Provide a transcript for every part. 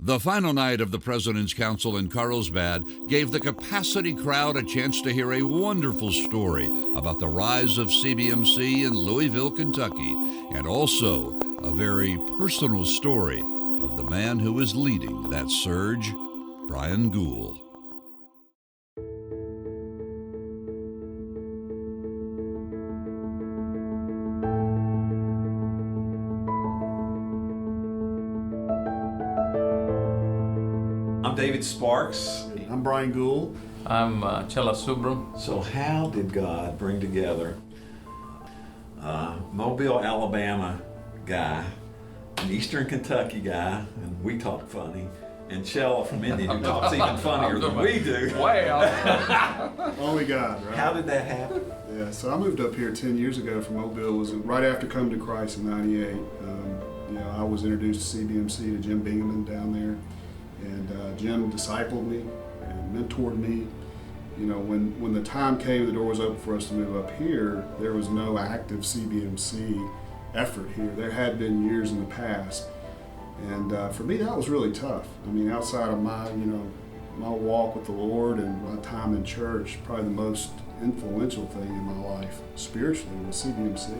The final night of the President's Council in Carlsbad gave the capacity crowd a chance to hear a wonderful story about the rise of CBMC in Louisville, Kentucky, and also a very personal story of the man who is leading that surge, Brian Goul. I'm David Sparks. I'm Brian Goul. I'm Chela Subram. So how did God bring together a Mobile, Alabama guy, an Eastern Kentucky guy, and we talk funny, and Chela from India who talks even funnier than we do? Wow. Only God, right? How did that happen? Yeah, so I moved up here 10 years ago from Mobile. It was right after coming to Christ in '98. I was introduced to CBMC to Jim Bingaman down there. And Jim discipled me and mentored me. You know, when the time came, the door was open for us to move up here, there was no active CBMC effort here. There had been years in the past. And for me, that was really tough. I mean, outside of my walk with the Lord and my time in church, probably the most influential thing in my life spiritually was CBMC.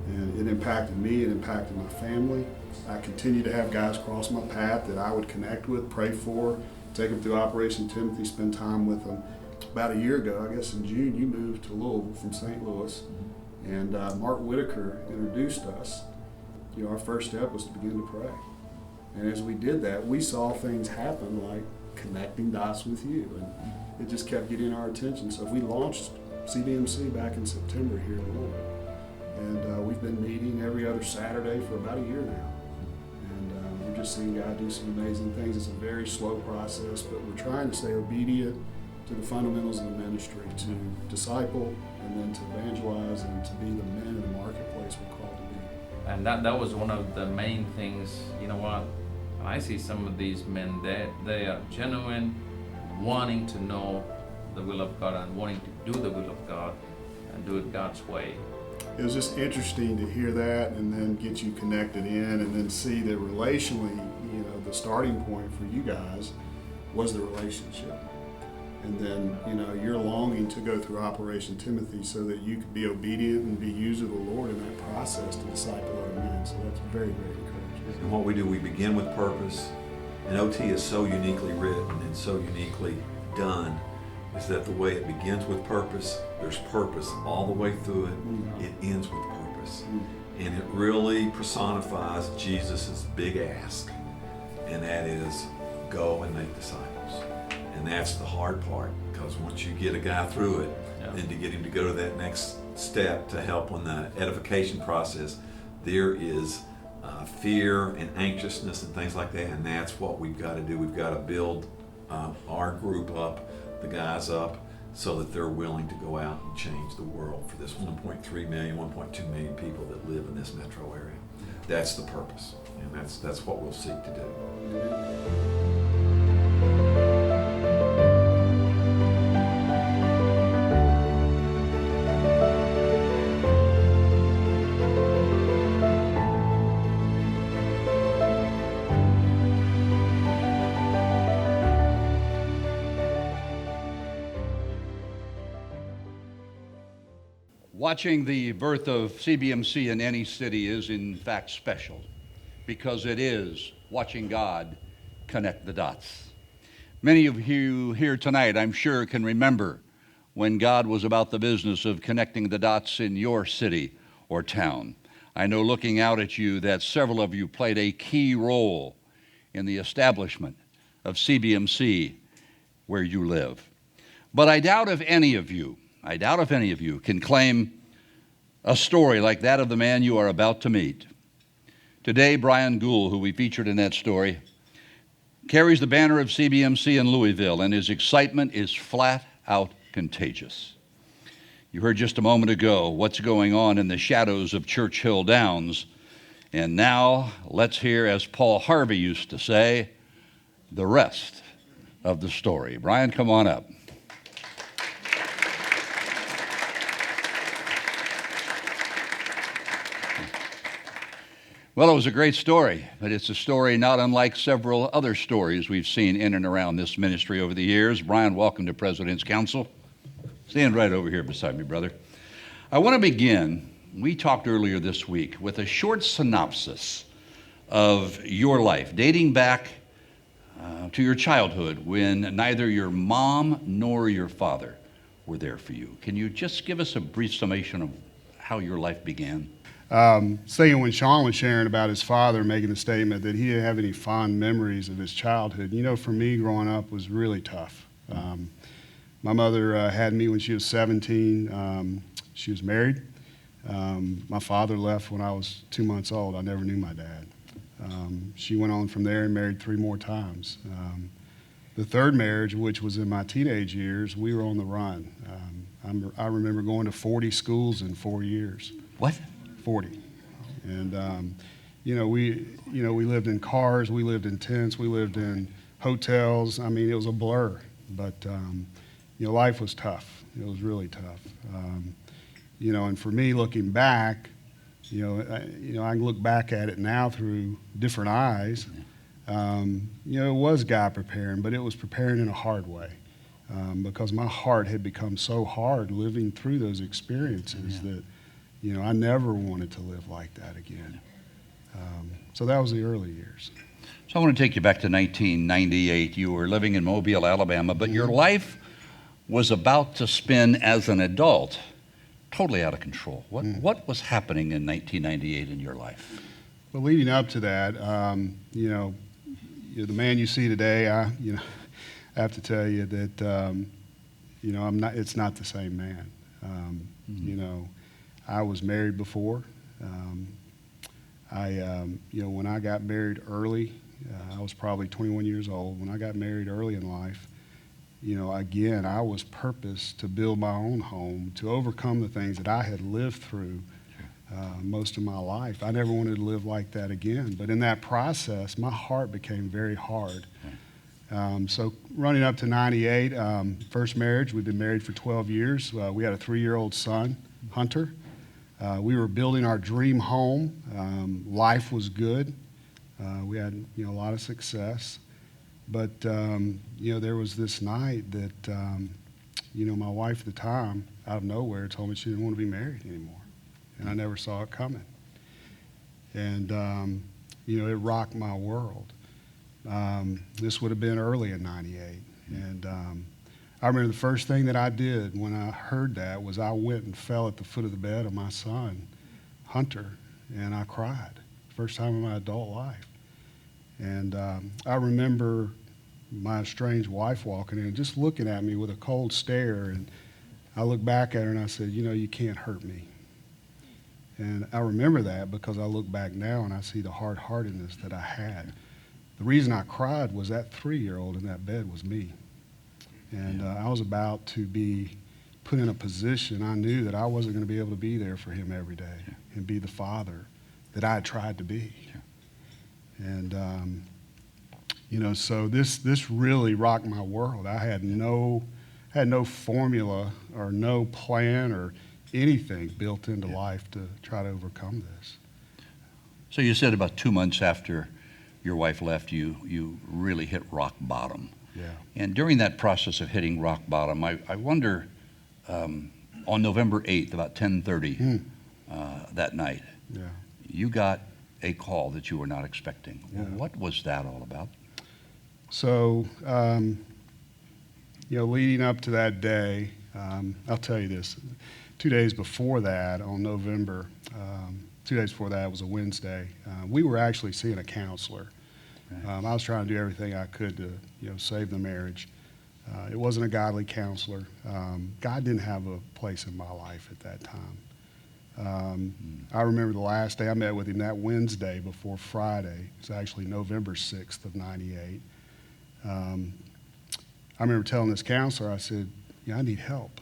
And it impacted me, it impacted my family. I continued to have guys cross my path that I would connect with, pray for, take them through Operation Timothy, spend time with them. About a year ago, I guess in June, you moved to Louisville from St. Louis, and Mark Whitaker introduced us. You know, our first step was to begin to pray. And as we did that, we saw things happen like connecting dots with you, and it just kept getting our attention. So we launched CBMC back in September here in Louisville. And we've been meeting every other Saturday for about a year now. And we've just seen God do some amazing things. It's a very slow process, but we're trying to stay obedient to the fundamentals of the ministry, to disciple and then to evangelize and to be the men in the marketplace we're called to be. And that was one of the main things. You know what? I see some of these men, they are genuine, wanting to know the will of God and wanting to do the will of God and do it God's way. It was just interesting to hear that and then get you connected in and then see that relationally, you know, the starting point for you guys was the relationship. And then, you know, you're longing to go through Operation Timothy so that you could be obedient and be used of the Lord in that process to disciple other men. So that's very, very encouraging. And what we do, we begin with purpose. And OT is so uniquely written and so uniquely done, is that the way it begins with purpose, there's purpose all the way through it, it ends with purpose. And it really personifies Jesus' big ask, and that is go and make disciples. And that's the hard part, because once you get a guy through it, then to get him to go to that next step to help on the edification process, there is fear and anxiousness and things like that, and that's what we've got to do. We've got to build our group up, the guys up, so that they're willing to go out and change the world for this 1.3 million, 1.2 million people that live in this metro area. That's the purpose, and that's what we'll seek to do. Watching the birth of CBMC in any city is in fact special, because it is watching God connect the dots. Many of you here tonight, I'm sure, can remember when God was about the business of connecting the dots in your city or town. I know, looking out at you, that several of you played a key role in the establishment of CBMC where you live. But I doubt if any of you can claim a story like that of the man you are about to meet. Today, Brian Goul, who we featured in that story, carries the banner of CBMC in Louisville, and his excitement is flat out contagious. You heard just a moment ago what's going on in the shadows of Churchill Downs, and now let's hear, as Paul Harvey used to say, the rest of the story. Brian, come on up. Well, it was a great story, but it's a story not unlike several other stories we've seen in and around this ministry over the years. Brian, welcome to President's Council. Stand right over here beside me, brother. I want to begin, we talked earlier this week, with a short synopsis of your life, dating back to your childhood when neither your mom nor your father were there for you. Can you just give us a brief summation of how your life began? Saying when Sean was sharing about his father making the statement that he didn't have any fond memories of his childhood, you know, for me growing up was really tough. My mother had me when she was 17. She was married. My father left when I was 2 months old. I never knew my dad. She went on from there and married 3 more times. The third marriage, which was in my teenage years, we were on the run. I remember going to 40 schools in 4 years. What? 40. And, we lived in cars, we lived in tents, we lived in hotels. I mean, it was a blur. But, life was tough. It was really tough. And for me, looking back, I can look back at it now through different eyes. It was God preparing, but it was preparing in a hard way. Because my heart had become so hard living through those experiences that, I never wanted to live like that again. So that was the early years. So I want to take you back to 1998. You were living in Mobile, Alabama, but your life was about to spin as an adult totally out of control. What was happening in 1998 in your life? Well, leading up to that, the man you see today, I have to tell you that, it's not the same man. I was married before. When I got married early, I was probably 21 years old. When I got married early in life, again, I was purposed to build my own home, to overcome the things that I had lived through most of my life. I never wanted to live like that again. But in that process, my heart became very hard. So running up to 98, first marriage, we've been married for 12 years. We had a 3-year-old son, Hunter. We were building our dream home. Life was good. We had, a lot of success. But, there was this night that, my wife at the time, out of nowhere, told me she didn't want to be married anymore. And I never saw it coming. And, it rocked my world. This would have been early in 98. And I remember the first thing that I did when I heard that was I went and fell at the foot of the bed of my son, Hunter, and I cried. First time in my adult life. And I remember my estranged wife walking in and just looking at me with a cold stare. And I looked back at her and I said, you can't hurt me. And I remember that because I look back now and I see the hard-heartedness that I had. The reason I cried was that 3-year-old in that bed was me. And I was about to be put in a position I knew that I wasn't going to be able to be there for him every day and be the father that I had tried to be. And, so this really rocked my world. I had no formula or no plan or anything built into life to try to overcome this. So you said about 2 months after your wife left, you really hit rock bottom. Yeah. And during that process of hitting rock bottom, I wonder, on November 8th, about 10:30 that night, you got a call that you were not expecting. Yeah. Well, what was that all about? So, leading up to that day, I'll tell you this. 2 days before that, on November, 2 days before that, it was a Wednesday, we were actually seeing a counselor. Right. I was trying to do everything I could to, save the marriage. It wasn't a godly counselor. God didn't have a place in my life at that time. I remember the last day I met with him, that Wednesday before Friday. It was actually November 6th of 98. I remember telling this counselor, I said, I need help.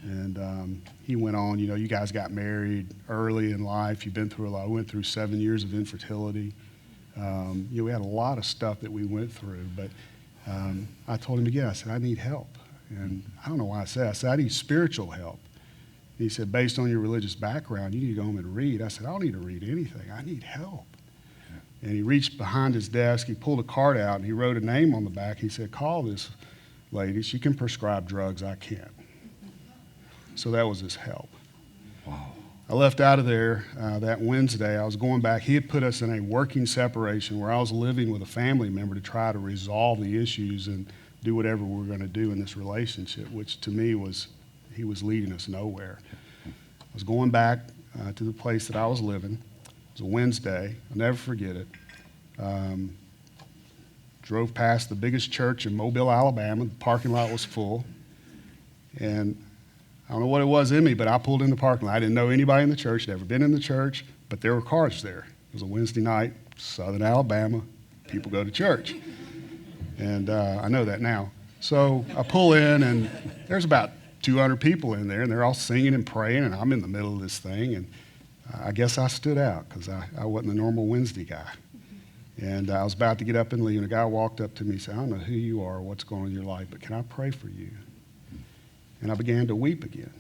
And he went on, you guys got married early in life. You've been through a lot. We went through 7 years of infertility. We had a lot of stuff that we went through. But I told him again, I said, I need help. And I don't know why I said I need spiritual help. He said, based on your religious background, you need to go home and read. I said, I don't need to read anything. I need help. And he reached behind his desk, he pulled a card out, and he wrote a name on the back. He said, call this lady. She can prescribe drugs. I can't. So that was his help. Wow. I left out of there that Wednesday. I was going back. He had put us in a working separation where I was living with a family member to try to resolve the issues and do whatever we were going to do in this relationship, which to me was, he was leading us nowhere. I was going back to the place that I was living. It was a Wednesday. I'll never forget it. Drove past the biggest church in Mobile, Alabama. The parking lot was full. And I don't know what it was in me, but I pulled in the parking lot. I didn't know anybody in the church, never been in the church, but there were cars there. It was a Wednesday night, Southern Alabama. People go to church. And I know that now. So I pull in, and there's about 200 people in there, and they're all singing and praying, and I'm in the middle of this thing. And I guess I stood out because I wasn't the normal Wednesday guy. And I was about to get up and leave, and a guy walked up to me and said, I don't know who you are or what's going on in your life, but can I pray for you? And I began to weep again.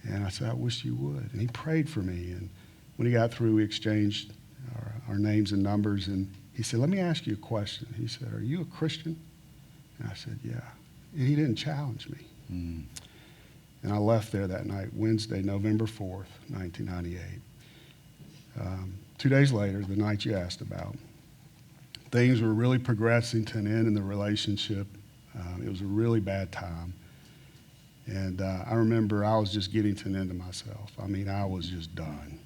And I said, I wish you would. And he prayed for me. And when he got through, we exchanged our names and numbers. And he said, let me ask you a question. He said, are you a Christian? And I said, yeah. And he didn't challenge me. Mm. And I left there that night, Wednesday, November 4th, 1998. 2 days later, the night you asked about, things were really progressing to an end in the relationship. It was a really bad time. And I remember I was just getting to an end of myself. I mean, I was just done.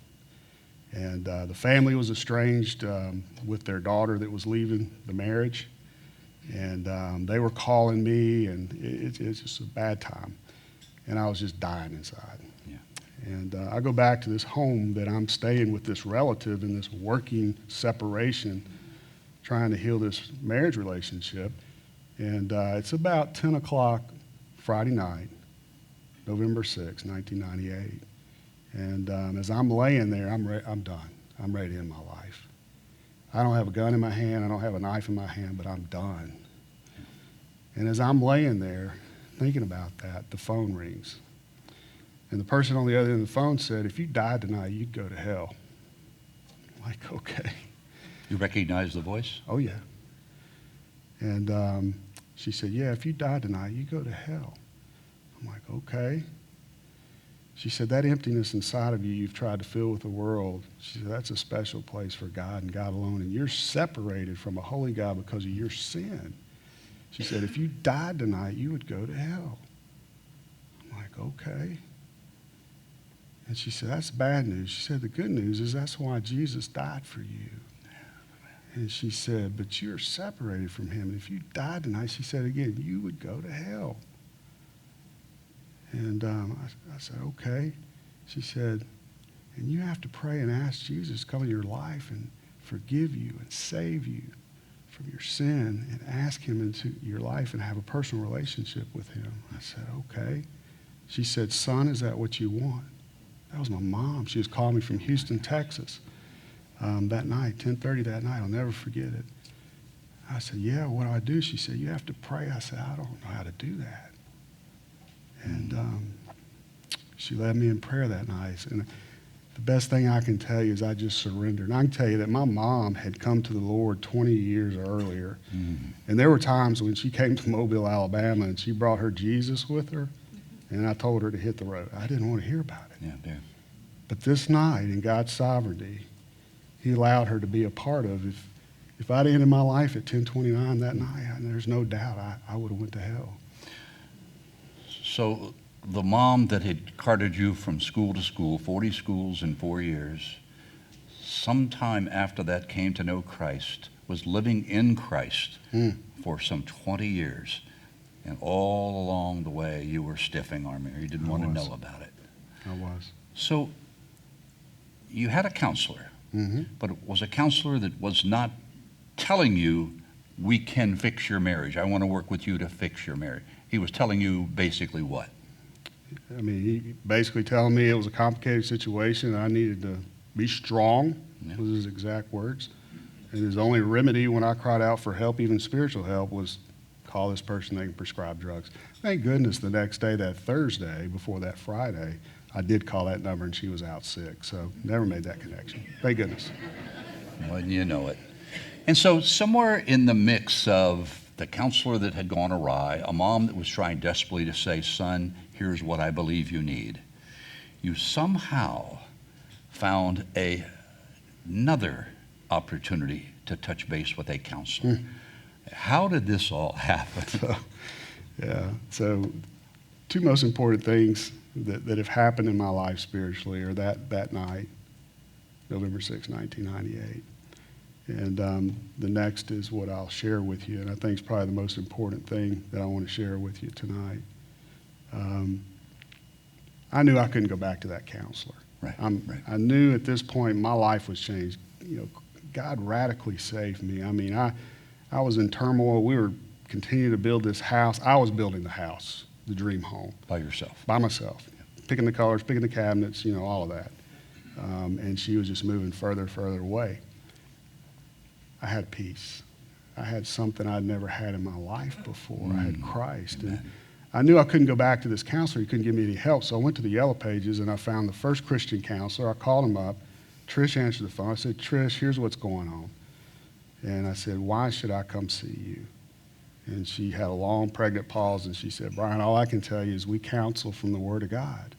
And the family was estranged with their daughter that was leaving the marriage. And they were calling me, and it's just a bad time. And I was just dying inside. Yeah. And I go back to this home that I'm staying with this relative in this working separation, trying to heal this marriage relationship. And it's about 10 o'clock Friday night, November 6, 1998. And as I'm laying there, I'm done. I'm ready to end my life. I don't have a gun in my hand. I don't have a knife in my hand, but I'm done. And as I'm laying there thinking about that, the phone rings. And the person on the other end of the phone said, if you died tonight, you'd go to hell. I'm like, okay. You recognize the voice? Oh, yeah. And she said, yeah, if you died tonight, you go to hell. I'm like, okay. She said, that emptiness inside of you you've tried to fill with the world, she said, that's a special place for God and God alone. And you're separated from a holy God because of your sin. She said, if you died tonight, you would go to hell. I'm like, okay. And she said, that's bad news. She said, the good news is that's why Jesus died for you. And she said, but you're separated from him. And if you died tonight, she said again, you would go to hell. And I said, okay. She said, and you have to pray and ask Jesus to come in your life and forgive you and save you from your sin and ask him into your life and have a personal relationship with him. I said, okay. She said, son, is that what you want? That was my mom. She was calling me from Houston, Texas. That night, 10:30 that night, I'll never forget it. I said, yeah, what do I do? She said, you have to pray. I said, I don't know how to do that. And she led me in prayer that night. And the best thing I can tell you is I just surrendered. And I can tell you that my mom had come to the Lord 20 years earlier. Mm-hmm. And there were times when she came to Mobile, Alabama, and she brought her Jesus with her, and I told her to hit the road. I didn't want to hear about it. Yeah. But this night, in God's sovereignty, he allowed her to be a part of it. If I'd ended my life at 10:29 that night, there's no doubt I would have went to hell. So the mom that had carted you from school to school, 40 schools in 4 years, sometime after that came to know Christ, was living in Christ for some 20 years. And all along the way, you were stiffing arm. You didn't want to know about it. I was. So you had a counselor, but it was a counselor that was not telling you, we can fix your marriage. I want to work with you to fix your marriage. He was telling you basically what? I mean, he basically telling me it was a complicated situation. I needed to be strong, was his exact words. And his only remedy when I cried out for help, even spiritual help, was call this person, they can prescribe drugs. Thank goodness the next day, that Thursday, before that Friday, I did call that number and she was out sick. So never made that connection. Thank goodness. Well, you know it. And so somewhere in the mix of the counselor that had gone awry, a mom that was trying desperately to say, son, here's what I believe you need, you somehow found another opportunity to touch base with a counselor. How did this all happen? So two most important things that have happened in my life spiritually are that night, November 6, 1998. And the next is what I'll share with you, and I think it's probably the most important thing that I want to share with you tonight. I knew I couldn't go back to that counselor. Right. I knew at this point my life was changed. You know, God radically saved me. I mean, I was in turmoil. We were continuing to build this house. I was building the house, the dream home. By yourself? By myself. Picking the colors, picking the cabinets, all of that. And she was just moving further away. I had peace. I had something I'd never had in my life before. I had Christ. And I knew I couldn't go back to this counselor. He couldn't give me any help. So I went to the Yellow Pages and I found the first Christian counselor. I called him up. Trish answered the phone. I said, Trish, here's what's going on. And I said, why should I come see you? And she had a long pregnant pause and she said, Brian, all I can tell you is we counsel from the Word of God.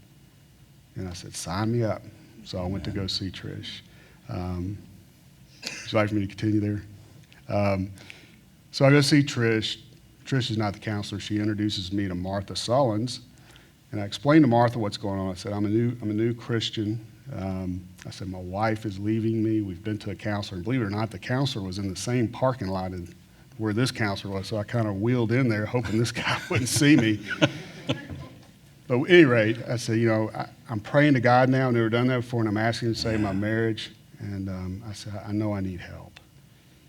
And I said, sign me up. So I went to go see Trish. Would you like for me to continue there? So I go see Trish. Trish is not the counselor. She introduces me to Martha Sullins. And I explained to Martha what's going on. I said, I'm a new Christian. I said, my wife is leaving me. We've been to a counselor. And believe it or not, the counselor was in the same parking lot as where this counselor was. So I kind of wheeled in there hoping this guy wouldn't see me. But at any rate, I said, I'm praying to God now. I've never done that before, and I'm asking him to save my marriage. And I said, I know I need help.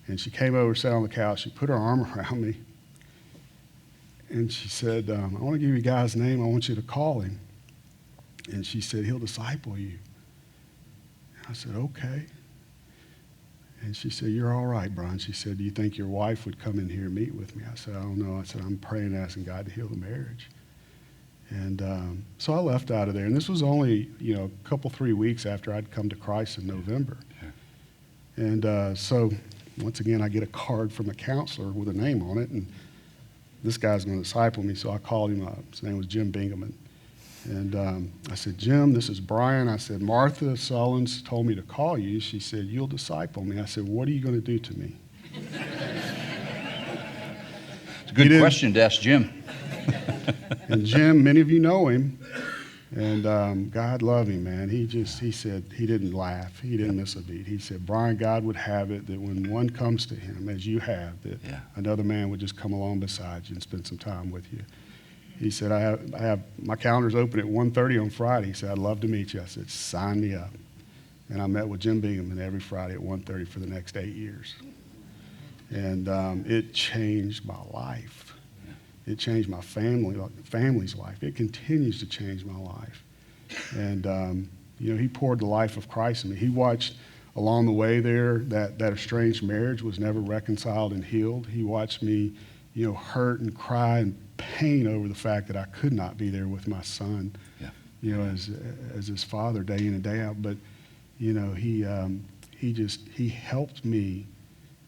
And she came over, sat on the couch. She put her arm around me. And she said, I want to give you a guy's name. I want you to call him. And she said, he'll disciple you. I said, okay. And she said, you're all right, Brian. She said, do you think your wife would come in here and meet with me? I said, I don't know. I said, I'm praying, asking God to heal the marriage. And so I left out of there. And this was only, a couple, 3 weeks after I'd come to Christ in November. Yeah. And so once again, I get a card from a counselor with a name on it. And this guy's going to disciple me. So I called him up. His name was Jim Bingaman. And I said, Jim, this is Brian. I said, Martha Sullins told me to call you. She said, you'll disciple me. I said, what are you going to do to me? It's a good question to ask Jim. And Jim, many of you know him. And God loved him, man. He said, he didn't laugh. He didn't miss a beat. He said, Brian, God would have it that when one comes to him, as you have, that another man would just come along beside you and spend some time with you. He said, I have my calendar's open at 1:30 on Friday. He said, I'd love to meet you. I said, sign me up. And I met with Jim Bingaman every Friday at 1:30 for the next 8 years. And it changed my life. It changed my family's life. It continues to change my life. And, he poured the life of Christ in me. He watched along the way there that estranged marriage was never reconciled and healed. He watched me, hurt and cry and pain over the fact that I could not be there with my son, as his father day in and day out. But, he helped me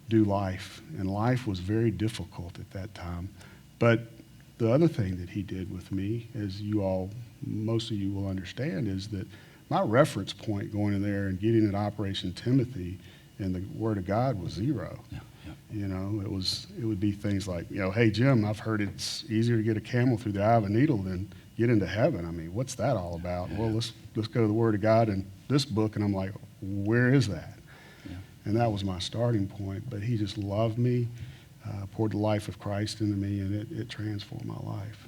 do life. And life was very difficult at that time. But the other thing that he did with me, as most of you will understand, is that my reference point going in there and getting at Operation Timothy and the Word of God was zero. Yeah. It would be things like, hey, Jim, I've heard it's easier to get a camel through the eye of a needle than get into heaven. I mean, what's that all about? Well, let's go to the Word of God in this book. And I'm like, where is that? Yeah. And that was my starting point. But he just loved me. Poured the life of Christ into me, and it transformed my life.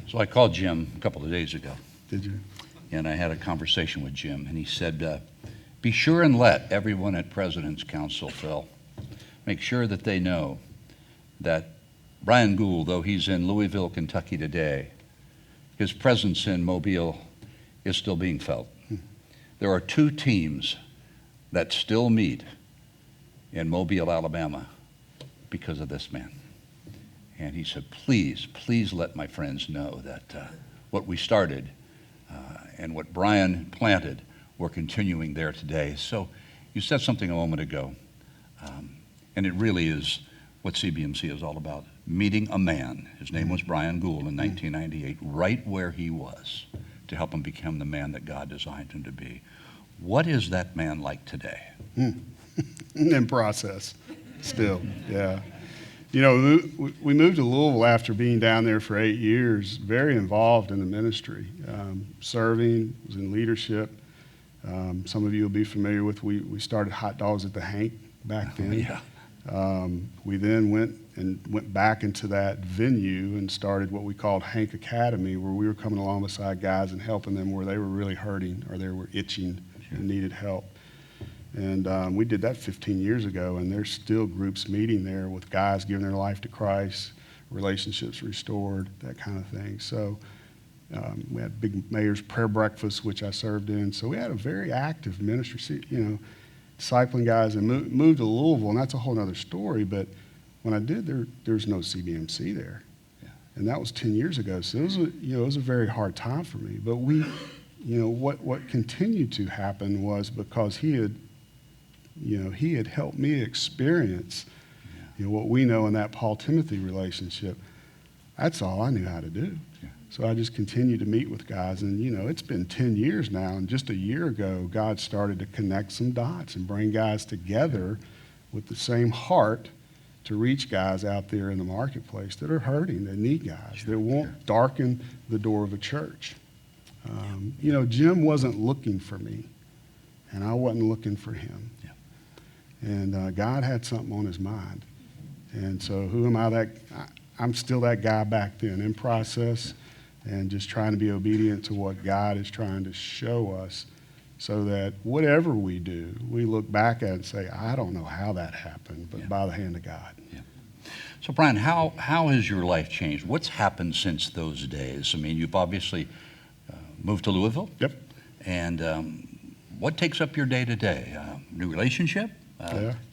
So I called Jim a couple of days ago. Did you? And I had a conversation with Jim, and he said, be sure and let everyone at President's Council, Phil, make sure that they know that Brian Goul, though he's in Louisville, Kentucky today, his presence in Mobile is still being felt. There are 2 teams that still meet in Mobile, Alabama, because of this man. And he said, please, please let my friends know that what we started and what Brian planted, we're continuing there today. So you said something a moment ago, and it really is what CBMC is all about. Meeting a man, his name was Brian Goul in 1998, right where he was, to help him become the man that God designed him to be. What is that man like today? In process, still, yeah. You know, we moved to Louisville after being down there for 8 years, very involved in the ministry, serving, was in leadership. Some of you will be familiar with, we started Hot Dogs at the Hank back then. Yeah. We then went back into that venue and started what we called Hank Academy, where we were coming along beside guys and helping them where they were really hurting or they were itching and needed help. And we did that 15 years ago, and there's still groups meeting there with guys giving their life to Christ, relationships restored, that kind of thing. So we had big mayor's prayer breakfast, which I served in. So we had a very active ministry, you know, discipling guys, and moved to Louisville, and that's a whole other story. But when I did, there's no CBMC there, and that was 10 years ago. So it was a very hard time for me. But what continued to happen was because he had helped me experience, what we know in that Paul-Timothy relationship. That's all I knew how to do. Yeah. So I just continued to meet with guys, and it's been 10 years now, and just a year ago, God started to connect some dots and bring guys together with the same heart to reach guys out there in the marketplace that are hurting, that need guys, that won't darken the door of a church. Jim wasn't looking for me, and I wasn't looking for him. Yeah. And God had something on his mind. And so who am I? I'm still that guy back then, in process and just trying to be obedient to what God is trying to show us, so that whatever we do, we look back at it and say, I don't know how that happened, but by the hand of God. Yeah. So Brian, how has your life changed? What's happened since those days? I mean, you've obviously moved to Louisville. Yep. And what takes up your day to day? New relationship?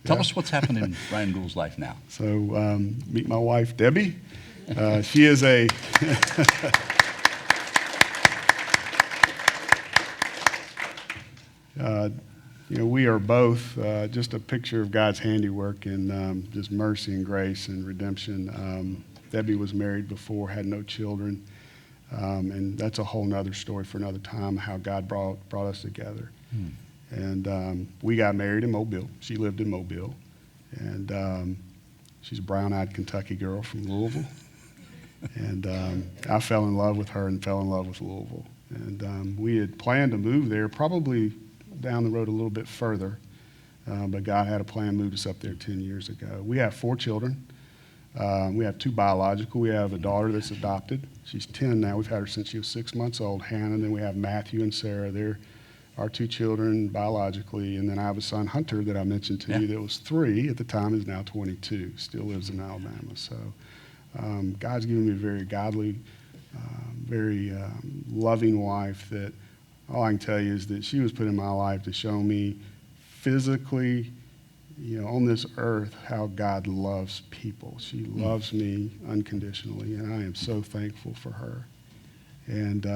Tell us what's happened in Brian Goul's life now. So meet my wife, Debbie. She is a we are both just a picture of God's handiwork and just mercy and grace and redemption. Debbie was married before, had no children, and that's a whole nother story for another time, how God brought us together. And we got married in Mobile. She lived in Mobile, and she's a brown-eyed Kentucky girl from Louisville. And I fell in love with her and fell in love with Louisville. And we had planned to move there, probably down the road a little bit further, but God had a plan, moved us up there 10 years ago. We have 4 children. We have 2 biological. We have a daughter that's adopted. She's 10 now. We've had her since she was 6 months old, Hannah. And then we have Matthew and Sarah. They're our 2 children biologically. And then I have a son, Hunter, that I mentioned to you, that was 3 at the time, is now 22, still lives in Alabama. So God's given me a very godly, very loving wife that all I can tell you is that she was put in my life to show me physically, on this earth, how God loves people. She loves me unconditionally, and I am so thankful for her. And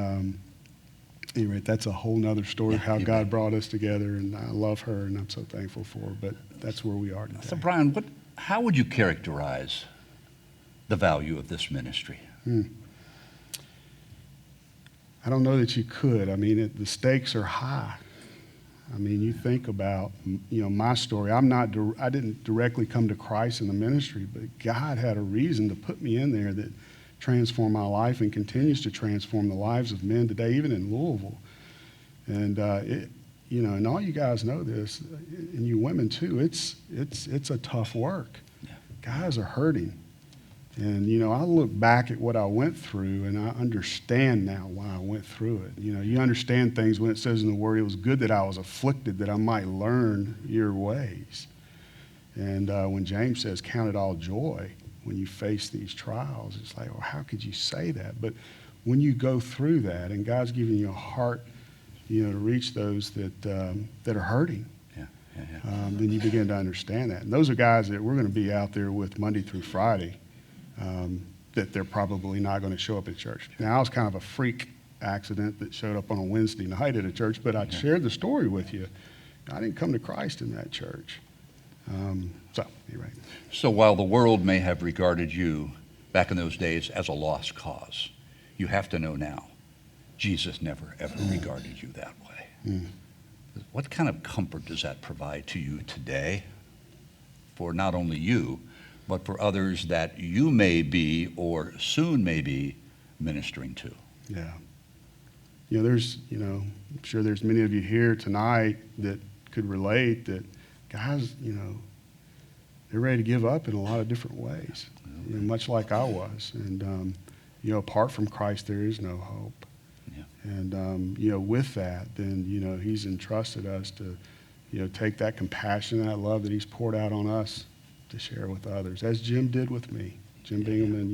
anyway, that's a whole nother story of how God brought us together, and I love her, and I'm so thankful for her. But that's where we are today. So Brian, how would you characterize the value of this ministry? I don't know that you could. I mean, the stakes are high. I mean, you think about, my story. I didn't directly come to Christ in the ministry, but God had a reason to put me in there that transformed my life and continues to transform the lives of men today, even in Louisville. And and all you guys know this, and you women too. It's a tough work. Yeah. Guys are hurting. And, I look back at what I went through, and I understand now why I went through it. You understand things when it says in the Word, it was good that I was afflicted, that I might learn your ways. And when James says, count it all joy when you face these trials, it's like, well, how could you say that? But when you go through that, and God's giving you a heart, to reach those that are hurting, then you begin to understand that. And those are guys that we're going to be out there with Monday through Friday. that they're probably not going to show up at church. Now, I was kind of a freak accident that showed up on a Wednesday night at a church, but I shared the story with you. I didn't come to Christ in that church. So, anyway. So while the world may have regarded you back in those days as a lost cause, you have to know now, Jesus never, ever regarded you that way. What kind of comfort does that provide to you today for not only you, but for others that you may be or soon may be ministering to? Yeah. I'm sure there's many of you here tonight that could relate that guys, they're ready to give up in a lot of different ways, much like I was. And, apart from Christ, there is no hope. Yeah. And, with that, then, he's entrusted us to, take that compassion, that love that he's poured out on us to share with others, as Jim did with me. Jim Bingaman,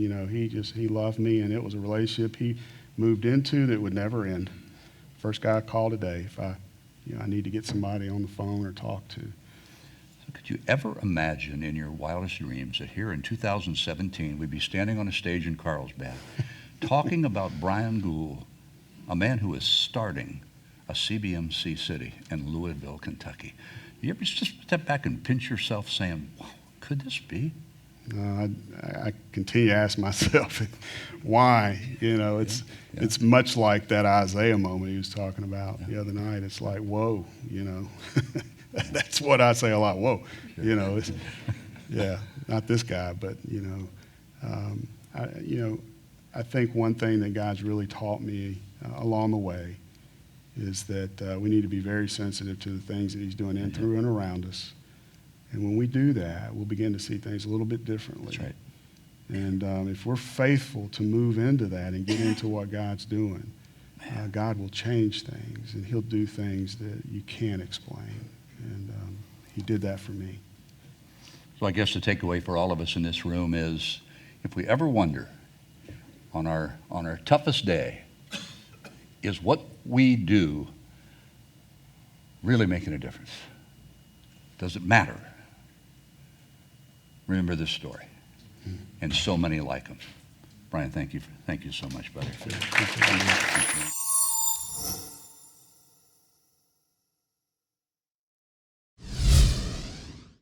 he loved me, and it was a relationship he moved into that would never end. First guy I call today if I need to get somebody on the phone or talk to. So could you ever imagine in your wildest dreams that here in 2017 we'd be standing on a stage in Carlsbad talking about Brian Goul, a man who is starting a CBMC city in Louisville, Kentucky? You ever just step back and pinch yourself saying, wow, could this be? I continue to ask myself why. It's much like that Isaiah moment he was talking about the other night. It's like, whoa, that's what I say a lot. Whoa, not this guy, but I think one thing that God's really taught me along the way is that we need to be very sensitive to the things that he's doing in, through, and around us. And when we do that, we'll begin to see things a little bit differently. That's right. And if we're faithful to move into that and get into what God's doing, God will change things, and he'll do things that you can't explain. And he did that for me. So I guess the takeaway for all of us in this room is, if we ever wonder on our toughest day, is what we do really making a difference? Does it matter? Remember this story, and so many like him. Brian, thank you so much, brother.